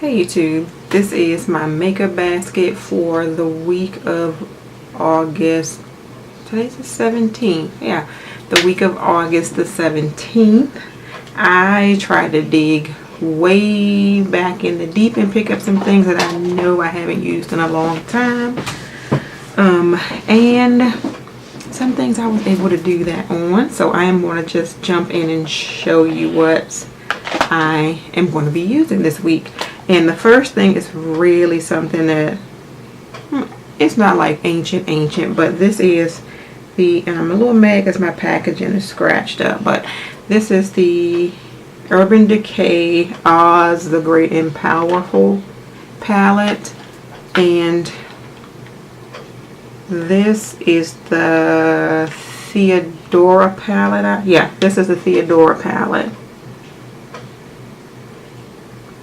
Hey YouTube, this is my makeup basket for the week of August. Today's the 17th. Yeah, the week of August the 17th. I tried to dig way back in the deep and pick up some things that I know I haven't used in a long time. And some things I was able to do that on. So I am going to just jump in and show you what I am going to be using this week. And the first thing is really something that, it's not like ancient, but this is the, and I'm a little mad because my packaging is scratched up, but this is the Urban Decay Oz the Great and Powerful palette. And this is the Theodora palette. Yeah, this is the Theodora palette.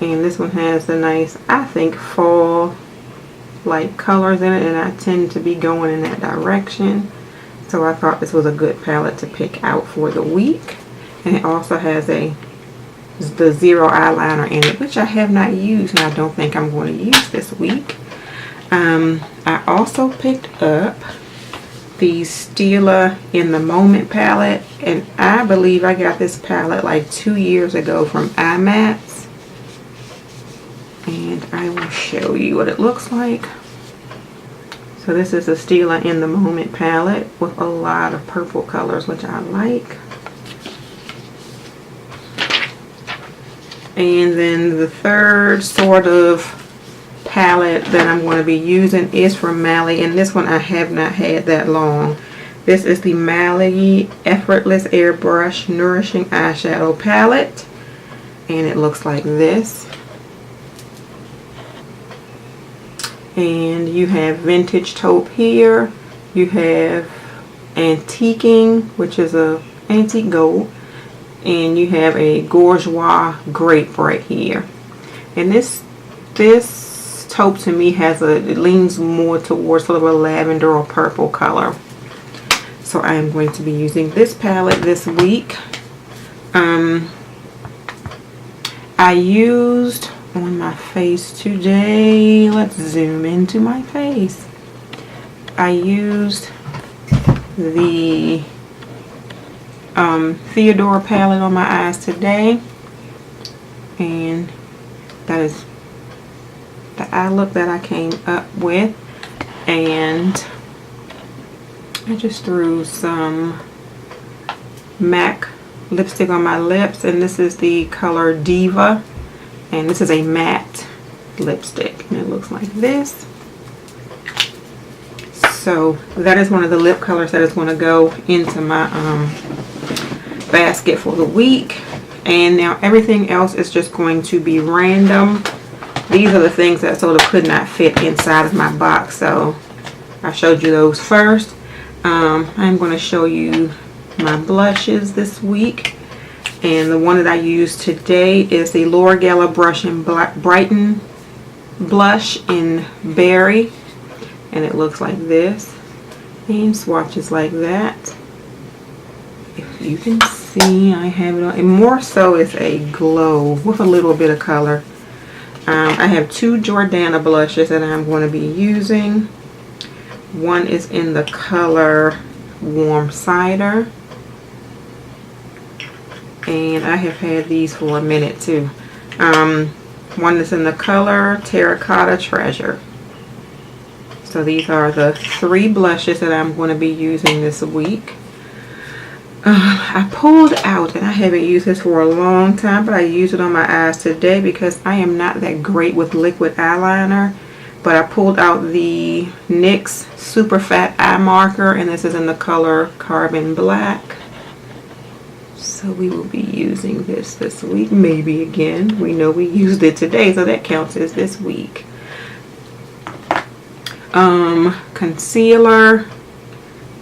And this one has the nice, I think, fall like colors in it, and I tend to be going in that direction. So I thought this was a good palette to pick out for the week. And it also has the zero eyeliner in it, which I have not used and I don't think I'm going to use this week. I also picked up the Stila In the Moment palette, and I believe I got this palette like 2 years ago from IMATS. And I will show you what it looks like. So this is the Stila In the Moment palette with a lot of purple colors, which I like. And then the third sort of palette that I'm going to be using is from Mally, and this one I have not had that long. This is the Mally Effortless Airbrush Nourishing Eyeshadow Palette, and it looks like this. And you have Vintage Taupe here. You have Antiquing, which is a antique gold, and you have a Bourgeois Grape right here. And this taupe to me it leans more towards sort of a lavender or purple color. So I am going to be using this palette this week. I used on my face today, let's zoom into my face. I used the Theodora palette on my eyes today, and that is the eye look that I came up with. And I just threw some MAC lipstick on my lips, and this is the color Diva, and this is a matte lipstick, and it looks like this. So that is one of the lip colors that is going to go into my basket for the week. And now everything else is just going to be random. These are the things that sort of could not fit inside of my box, so I showed you those first. I'm going to show you my blushes this week, and the one that I used today is the Laura Geller Brush and Brighten blush in Berry, and it looks like this, and swatches like that. If you can see, I have it on, and more so it's a glow with a little bit of color. I have two Jordana blushes that I'm going to be using. One is in the color Warm Cider, and I have had these for a minute too. One is in the color Terracotta Treasure. So these are the three blushes that I'm going to be using this week. I pulled out, and I haven't used this for a long time, but I used it on my eyes today because I am not that great with liquid eyeliner. But I pulled out the NYX Super Fat Eye Marker, and this is in the color Carbon Black. So we will be using this week, maybe again. We know we used it today, so that counts as this week. Concealer.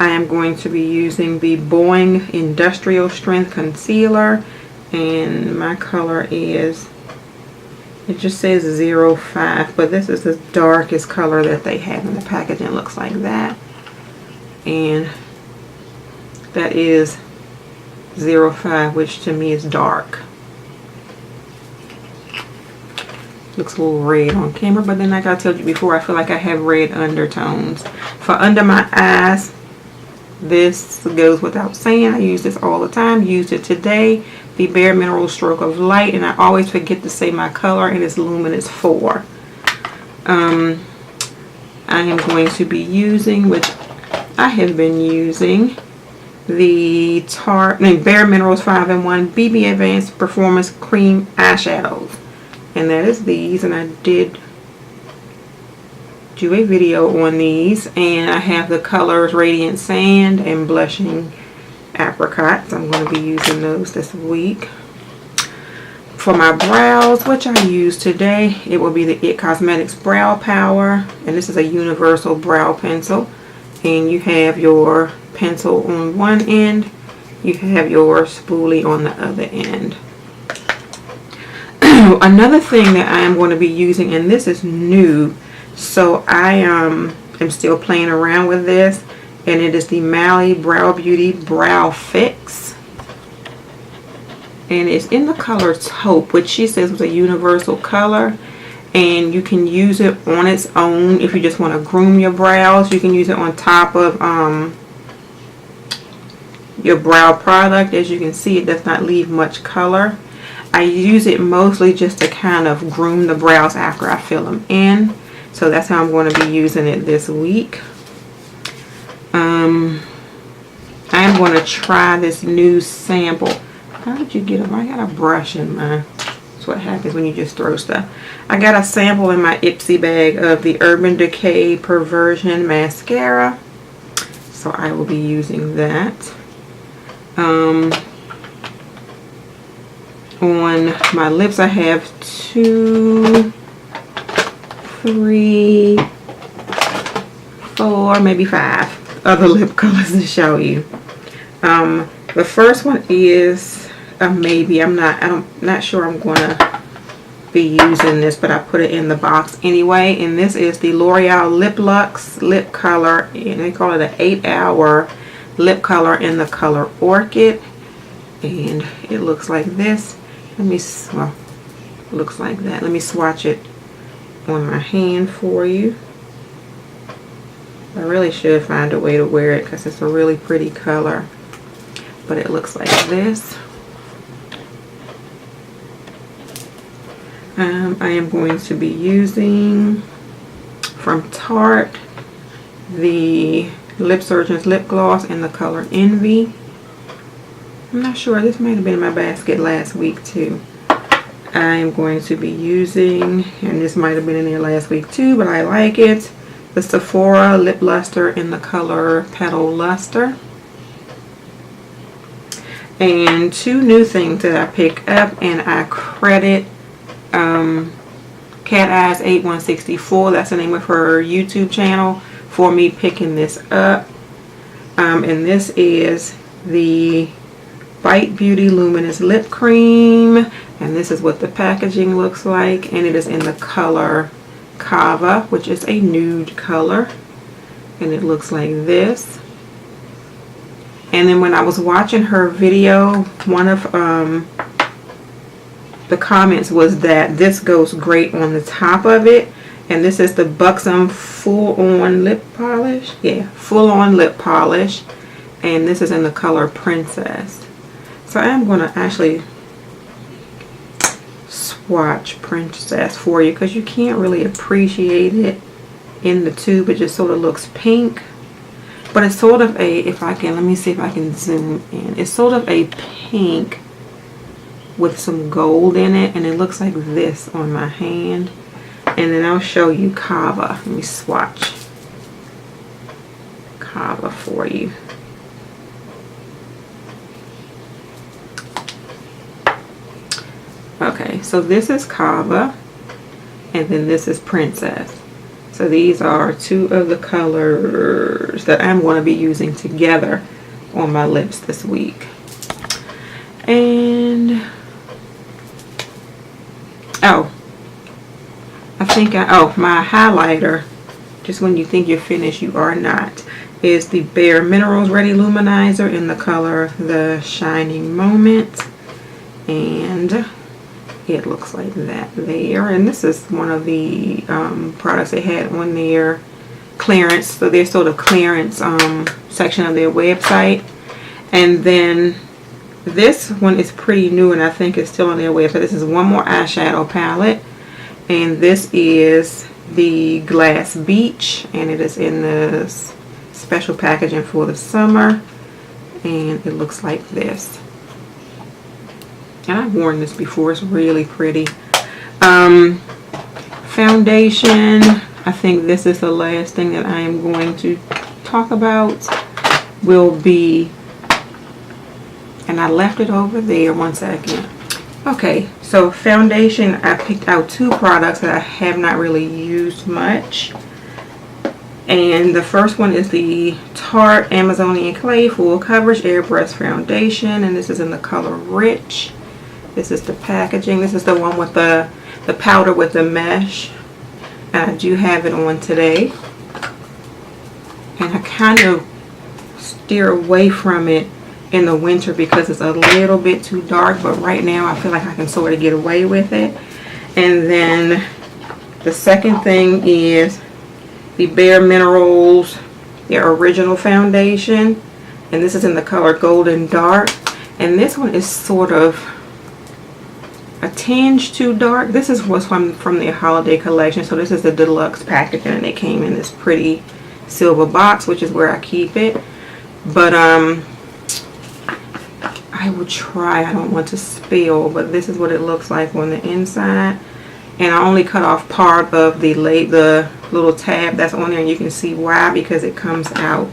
I am going to be using the Boing Industrial Strength Concealer, and my color is, it just says 05, but this is the darkest color that they have in the packaging. It looks like that, and that is 05, which to me is dark. looks a little red on camera, but then like I told you before, I feel like I have red undertones. For under my eyes, this goes without saying. I use this all the time. Used it today. The Bare Minerals Stroke of Light, and I always forget to say my color, and it's Luminous 4. I am going to be using, which I have been using, the Bare Minerals 5-in-1 BB Advanced Performance Cream Eyeshadows. And that is these, and I did do a video on these, and I have the colors Radiant Sand and Blushing Apricot, so I'm going to be using those this week. For my brows, which I use today, it will be the IT Cosmetics Brow Power, and this is a universal brow pencil, and you have your pencil on one end, you have your spoolie on the other end. Another thing that I am going to be using, and this is new, so I am still playing around with this, and it is the Mally Brow Beauty Brow Fix, and it's in the color taupe, which she says was a universal color, and you can use it on its own if you just want to groom your brows. You can use it on top of your brow product. As you can see, it does not leave much color. I use it mostly just to kind of groom the brows after I fill them in. So that's how I'm going to be using it this week. I am going to try this new sample. How did you get them? I got a brush in mine. That's what happens when you just throw stuff. I got a sample in my Ipsy bag of the Urban Decay Perversion Mascara. So I will be using that. On my lips, I have 2, 3, 4, maybe 5 other lip colors to show you. The first one is a maybe. I'm not sure I'm gonna be using this, but I put it in the box anyway. And this is the L'Oreal Lip Luxe lip color, and they call it an 8-hour lip color in the color Orchid, and it looks like this. Well, it looks like that. Let me swatch it on my hand for you. I really should find a way to wear it because it's a really pretty color, but it looks like this. I am going to be using from Tarte the Lip Surgeon's Lip Gloss in the color Envy. I'm not sure, this might have been in my basket last week too. I am going to be using, and this might have been in there last week too, but I like it, the Sephora Lip Luster in the color Petal Luster. And 2 new things that I picked up, and I credit Cat Eyes 8164, that's the name of her YouTube channel, for me picking this up. And this is the Bite Beauty Luminous Lip Cream, and this is what the packaging looks like, and it is in the color Kava, which is a nude color, and it looks like this. And then when I was watching her video, one of the comments was that this goes great on the top of it, and this is the Buxom Full On Lip Polish. Yeah, Full On Lip Polish, and this is in the color Princess. So I am going to actually swatch Princess for you because you can't really appreciate it in the tube. It just sort of looks pink. But it's sort of a, let me see if I can zoom in. It's sort of a pink with some gold in it, and it looks like this on my hand. And then I'll show you Kava. Let me swatch Kava for you. Okay, so this is Kava, and then this is Princess. So these are 2 of the colors that I'm going to be using together on my lips this week. And my highlighter, just when you think you're finished, you are not, is the Bare Minerals Ready Luminizer in the color The Shining Moment. And it looks like that there. And this is one of the products they had on their clearance, so their sort of clearance section of their website. And then this one is pretty new, and I think it's still on their website. This is one more eyeshadow palette, and this is the Glass Beach, and it is in this special packaging for the summer, and it looks like this. And I've worn this before. It's really pretty. Foundation, I think this is the last thing that I am going to talk about, will be, and I left it over there, one second. Okay, so foundation, I picked out two products that I have not really used much. And the first one is the Tarte Amazonian Clay Full Coverage Airbrush Foundation, and this is in the color Rich. This is the packaging. This is the one with the powder with the mesh. And I do have it on today. And I kind of steer away from it in the winter because it's a little bit too dark, but right now I feel like I can sort of get away with it. And then the second thing is the Bare Minerals, their original foundation, and this is in the color Golden Dark, and this one is sort of a tinge too dark. This is what's from the holiday collection, so this is the deluxe packaging, and it came in this pretty silver box, which is where I keep it. But I will try, I don't want to spill, but this is what it looks like on the inside. And I only cut off part of the little tab that's on there, and you can see why, because it comes out.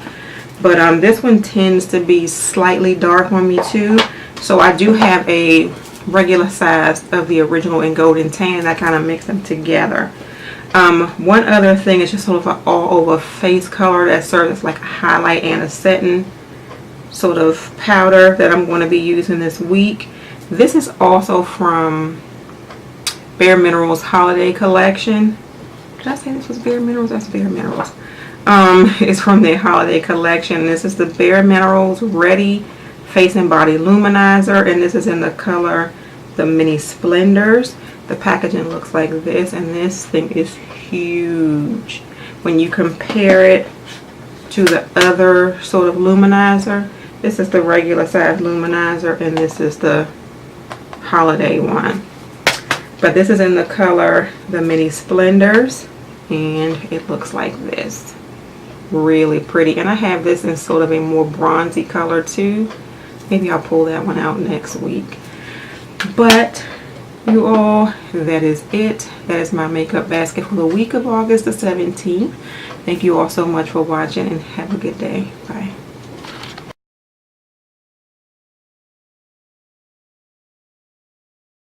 But this one tends to be slightly dark on me too, so I do have a regular size of the original in Golden Tan, and I kind of mix them together. One other thing is just sort of an all over face color that serves as like a highlight and a setting sort of powder that I'm going to be using this week. This is also from Bare Minerals Holiday Collection. Did I say this was Bare Minerals? That's Bare Minerals. It's from their Holiday Collection. This is the Bare Minerals Ready Face and Body Luminizer, and this is in the color the Mini Splendors. The packaging looks like this, and this thing is huge. When you compare it to the other sort of luminizer, this is the regular size luminizer, and this is the holiday one. But this is in the color the Mini Splendors, and it looks like this. Really pretty. And I have this in sort of a more bronzy color too. Maybe I'll pull that one out next week. But you all, that is it. That is my makeup basket for the week of August the 17th. Thank you all so much for watching, and have a good day. Bye.